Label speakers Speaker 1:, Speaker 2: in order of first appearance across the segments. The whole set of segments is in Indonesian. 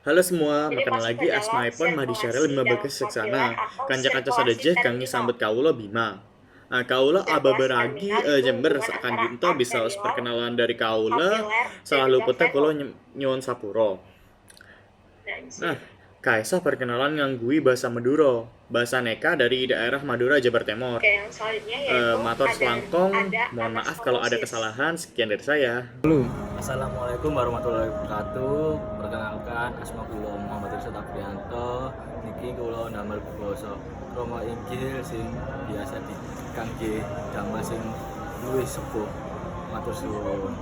Speaker 1: Halo semua,
Speaker 2: Jadi
Speaker 1: berkenal
Speaker 2: masuk ke
Speaker 1: lagi
Speaker 2: dalam
Speaker 1: asmaipun mahdi syaril
Speaker 2: sirkulasi
Speaker 1: lima
Speaker 2: dalam
Speaker 1: bagas
Speaker 2: populer
Speaker 1: seksana.
Speaker 2: atau
Speaker 1: Kanca-kanca
Speaker 2: sirkulasi
Speaker 1: sadejeh kang
Speaker 2: terminal.
Speaker 1: nyisambet kawula Bima. Kawula
Speaker 2: Sirkulasi
Speaker 1: ababeragi
Speaker 2: terminal itu
Speaker 1: Jember
Speaker 2: hubungan
Speaker 1: sakan
Speaker 2: antara
Speaker 1: ginto bisa
Speaker 2: arteriol,
Speaker 1: perkenalan dari kawula
Speaker 2: kapiler, dan
Speaker 1: salah
Speaker 2: juga
Speaker 1: luputnya
Speaker 2: venul.
Speaker 1: kulo nyuwun sapuro.
Speaker 2: Dan
Speaker 1: Nah,
Speaker 2: sih.
Speaker 1: Kaisah perkenalan nganggui bahasa Madura, bahasa Neka dari daerah Madura Jabar Timur.
Speaker 2: Oke, yang selanjutnya yaitu
Speaker 1: Matur selangkong,
Speaker 2: ada
Speaker 1: mohon maaf kalau ada
Speaker 2: anastomosis.
Speaker 1: kesalahan. Sekian dari saya.
Speaker 3: Assalamualaikum warahmatullahi wabarakatuh. Perkenalkan, asma kula Muhammad Rizal Aprianto. Niki kula ndamel basa Roma Inggil sing biasa dikangge damel sing luwih sepuh. Matur suwun.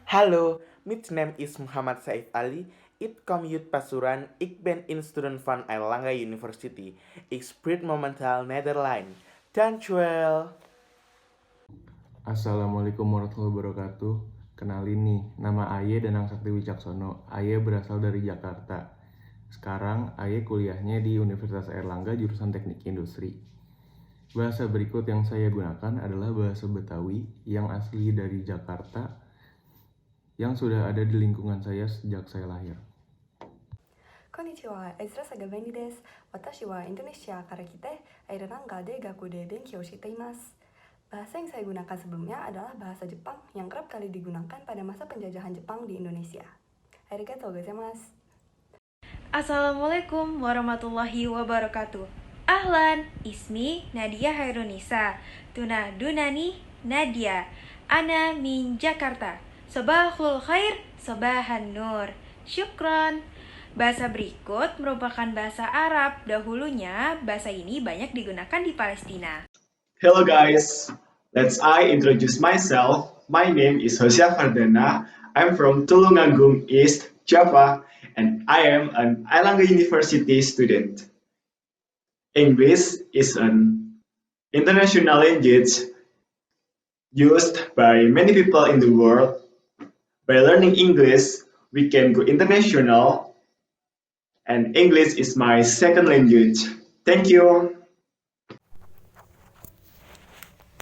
Speaker 4: Hallo, mijn naam is Muhammad Saif Ali. Ik kom uit Pasuruan. Ik ben een student van Airlangga University. Ik spreek momenteel Nederlands. Dankjewel.
Speaker 5: Assalamualaikum warahmatullahi wabarakatuh. Kenalin nih, nama Aye Danang Sakti Wicaksono. Aye berasal dari Jakarta. Sekarang Aye kuliahnya di Universitas Airlangga jurusan Teknik Industri. Bahasa berikut yang saya gunakan adalah bahasa Betawi yang asli dari Jakarta yang sudah ada di lingkungan saya sejak saya lahir.
Speaker 6: Konnichiwa, Ezra Sagabeni desu. Watashi wa Indonesia kara kite Airlangga de gaku de denkyou shiteimasu. Bahasa yang saya gunakan sebelumnya adalah bahasa Jepang yang kerap kali digunakan pada masa penjajahan Jepang di Indonesia. Arigatou gozaimasu.
Speaker 7: Assalamualaikum warahmatullahi wabarakatuh. Ahlan, ismi Nadia Hairunisa. Tuna Dunani Nadia. Ana min Jakarta. Sabahul khair, sabahan nur. Syukron. Bahasa berikut merupakan bahasa Arab. Dahulunya, bahasa ini banyak digunakan di Palestina.
Speaker 8: Hello guys, I introduce myself. My name is Hosea Fardana. I'm from Tulungagung East, Java, and I am an Airlangga University student. English is an international language used by many people in the world. By learning English, we can go international, and English is my second language. Thank you.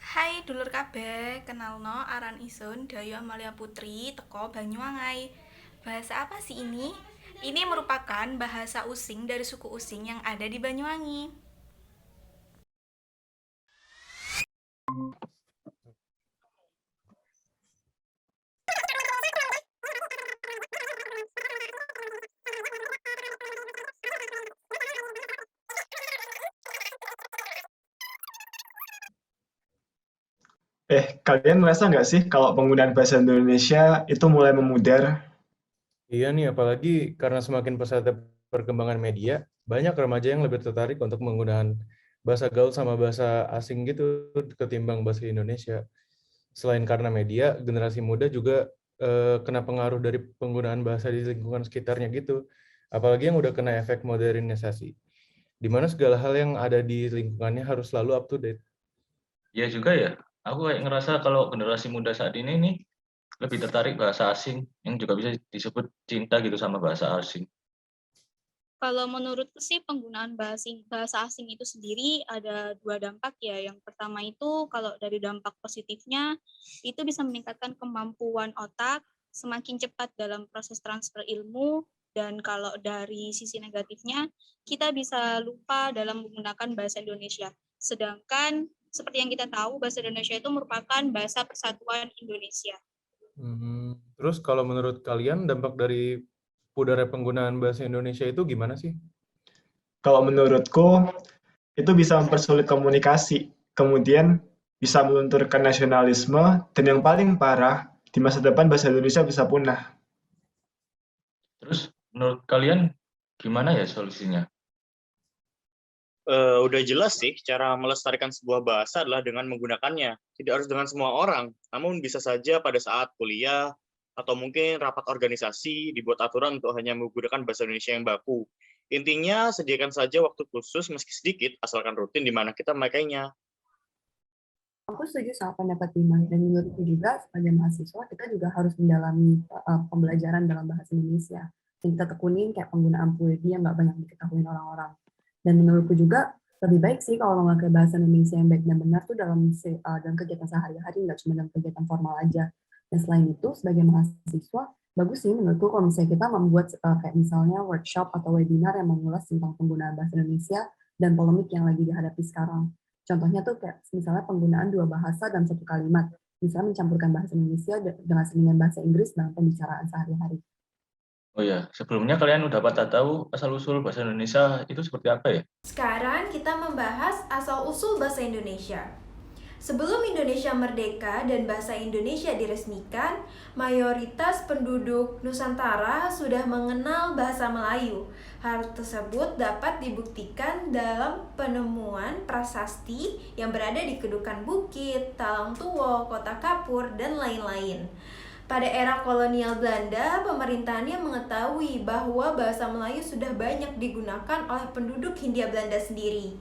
Speaker 9: Hai dulur kabeh, kenalno aran isun Dayu Amalia Putri teko Banyuwangai. Bahasa apa sih ini? Ini merupakan bahasa Using dari suku Using yang ada di Banyuwangi.
Speaker 8: Kalian merasa nggak sih kalau penggunaan bahasa Indonesia itu mulai memudar?
Speaker 5: Iya nih, apalagi karena semakin pesatnya perkembangan media, banyak remaja yang lebih tertarik untuk menggunakan bahasa gaul sama bahasa asing gitu ketimbang bahasa Indonesia. Selain karena media, generasi muda juga kena pengaruh dari penggunaan bahasa di lingkungan sekitarnya gitu. Apalagi yang udah kena efek modernisasi, di mana segala hal yang ada di lingkungannya harus selalu up to date.
Speaker 10: Iya juga ya, aku kayak ngerasa kalau generasi muda saat ini nih lebih tertarik bahasa asing yang juga bisa disebut cinta gitu sama bahasa asing.
Speaker 11: Kalau menurutku sih penggunaan bahasa asing itu sendiri ada dua dampak ya. Yang pertama itu kalau dari dampak positifnya itu bisa meningkatkan kemampuan otak, semakin cepat dalam proses transfer ilmu, dan kalau dari sisi negatifnya kita bisa lupa dalam menggunakan bahasa Indonesia. Sedangkan seperti yang kita tahu bahasa Indonesia itu merupakan bahasa persatuan Indonesia.
Speaker 5: Terus kalau menurut kalian dampak dari pudarnya penggunaan bahasa Indonesia itu gimana sih?
Speaker 8: Kalau menurutku, itu bisa mempersulit komunikasi, kemudian bisa melunturkan nasionalisme, dan yang paling parah, di masa depan bahasa Indonesia bisa punah.
Speaker 10: Terus menurut kalian gimana ya solusinya?
Speaker 1: Udah jelas sih, cara melestarikan sebuah bahasa adalah dengan menggunakannya. Tidak harus dengan semua orang, namun bisa saja pada saat kuliah, atau mungkin rapat organisasi, dibuat aturan untuk hanya menggunakan bahasa Indonesia yang baku. Intinya, sediakan saja waktu khusus meski sedikit, asalkan rutin di mana kita memakainya.
Speaker 6: Aku setuju sama pendapat Dimas, dan menurutku juga sebagai mahasiswa kita juga harus mendalami pembelajaran dalam bahasa Indonesia. Dan kita tekunin kayak penggunaan puisi yang nggak banyak diketahui orang-orang. Dan menurutku juga lebih baik sih kalau memakai bahasa Indonesia yang baik dan benar tuh dalam kegiatan sehari-hari, nggak cuma dalam kegiatan formal aja. Dan selain itu, sebagai mahasiswa, bagus sih menurutku kalau misalnya kita membuat kayak misalnya workshop atau webinar yang mengulas tentang penggunaan bahasa Indonesia dan polemik yang lagi dihadapi sekarang. Contohnya tuh kayak misalnya penggunaan dua bahasa dalam satu kalimat, misalnya mencampurkan bahasa Indonesia dengan bahasa Inggris dalam pembicaraan sehari-hari.
Speaker 10: Oh ya, sebelumnya kalian udah pada tahu asal-usul bahasa Indonesia itu seperti apa ya?
Speaker 7: Sekarang kita membahas asal-usul bahasa Indonesia. Sebelum Indonesia merdeka dan bahasa Indonesia diresmikan, mayoritas penduduk Nusantara sudah mengenal bahasa Melayu. Hal tersebut dapat dibuktikan dalam penemuan prasasti yang berada di Kedukan Bukit, Talang Tuwo, Kota Kapur, dan lain-lain. Pada era kolonial Belanda, pemerintahannya mengetahui bahwa bahasa Melayu sudah banyak digunakan oleh penduduk Hindia Belanda sendiri.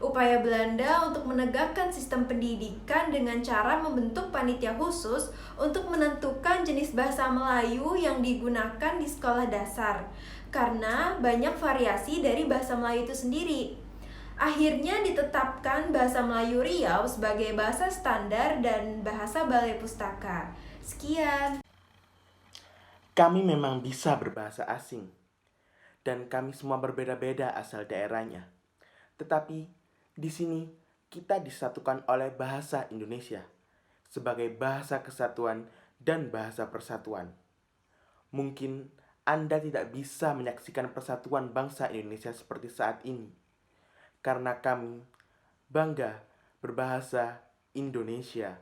Speaker 7: Upaya Belanda untuk menegakkan sistem pendidikan dengan cara membentuk panitia khusus untuk menentukan jenis bahasa Melayu yang digunakan di sekolah dasar, karena banyak variasi dari bahasa Melayu itu sendiri. Akhirnya ditetapkan bahasa Melayu Riau sebagai bahasa standar dan bahasa Balai Pustaka. Sekian.
Speaker 4: Kami memang bisa berbahasa asing, dan kami semua berbeda-beda asal daerahnya. Tetapi di sini kita disatukan oleh bahasa Indonesia sebagai bahasa kesatuan dan bahasa persatuan. Mungkin Anda tidak bisa menyaksikan persatuan bangsa Indonesia seperti saat ini, karena kami bangga berbahasa Indonesia.